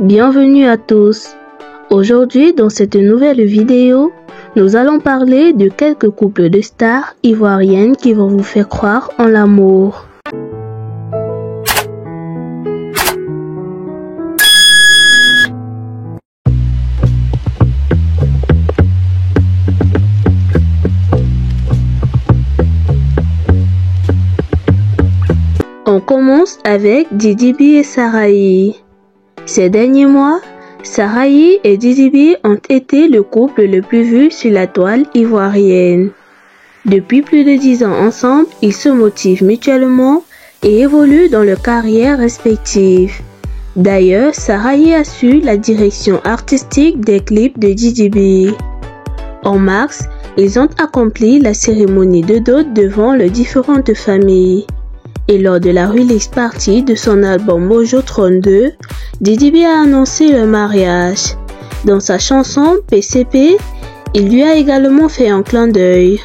Bienvenue à tous. Aujourd'hui, dans cette nouvelle vidéo, nous allons parler de quelques couples de stars ivoiriennes qui vont vous faire croire en l'amour. On commence avec Didi B et Sarahi. Ces derniers mois, Sarahi et Didi B ont été le couple le plus vu sur la toile ivoirienne. Depuis plus de 10 ans ensemble, ils se motivent mutuellement et évoluent dans leurs carrières respectives. D'ailleurs, Sarahi a su la direction artistique des clips de Didi B. En mars, ils ont accompli la cérémonie de dot devant leurs différentes familles. Et lors de la release party de son album Mojo 32, Didi B a annoncé le mariage. Dans sa chanson PCP, il lui a également fait un clin d'œil.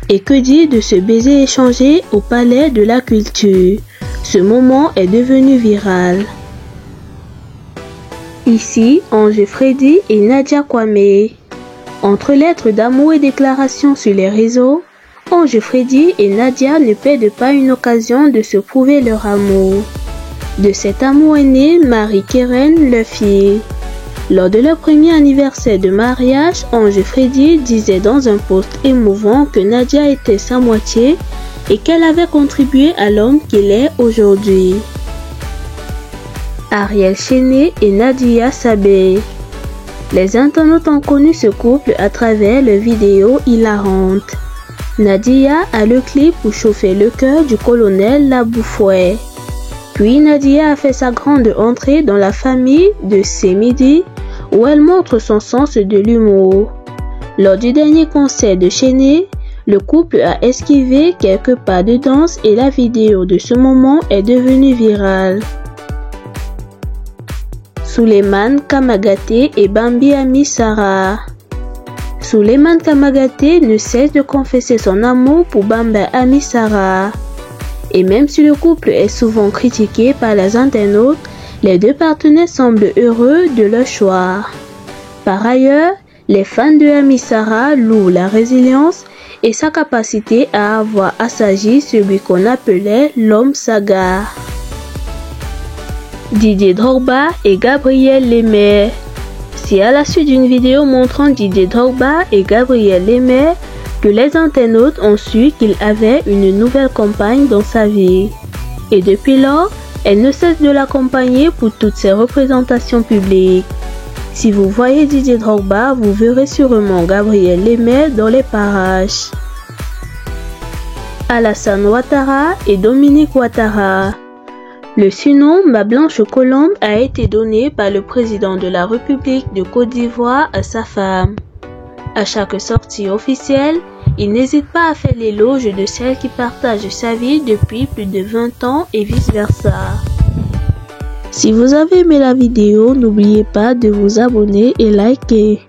Et que dire de ce baiser échangé au Palais de la Culture? Ce moment est devenu viral. Ici, Ange Freddy et Nadia Kwame. Entre lettres d'amour et déclarations sur les réseaux, Ange Freddy et Nadia ne perdent pas une occasion de se prouver leur amour. De cet amour est née Marie-Keren, leur fille. Lors de leur premier anniversaire de mariage, Ange Freddy disait dans un post émouvant que Nadia était sa moitié et qu'elle avait contribué à l'homme qu'il est aujourd'hui. Ariel Chené et Nadia Sabé. Les internautes ont connu ce couple à travers leurs vidéos hilarantes. Nadia a le clip pour chauffer le cœur du colonel Laboufoué. Puis Nadia a fait sa grande entrée dans la famille de Semidi où elle montre son sens de l'humour. Lors du dernier concert de Chené, le couple a esquivé quelques pas de danse et la vidéo de ce moment est devenue virale. Souleymane Kamagaté et Bambi Amissara. Souleymane Kamagaté ne cesse de confesser son amour pour Bamba Amissara. Et même si le couple est souvent critiqué par les internautes, les deux partenaires semblent heureux de leur choix. Par ailleurs, les fans de Amissara louent la résilience et sa capacité à avoir assagi celui qu'on appelait l'homme saga. Didier Drogba et Gabriel Lemaire. C'est à la suite d'une vidéo montrant Didier Drogba et Gabriel Lemaire que les internautes ont su qu'il avait une nouvelle compagne dans sa vie. Et depuis lors, elle ne cesse de l'accompagner pour toutes ses représentations publiques. Si vous voyez Didier Drogba, vous verrez sûrement Gabriel Lemaire dans les parages. Alassane Ouattara et Dominique Ouattara. Le surnom Ma Blanche Colombe a été donné par le président de la République de Côte d'Ivoire à sa femme. À chaque sortie officielle, il n'hésite pas à faire l'éloge de celle qui partage sa vie depuis plus de 20 ans et vice-versa. Si vous avez aimé la vidéo, n'oubliez pas de vous abonner et liker.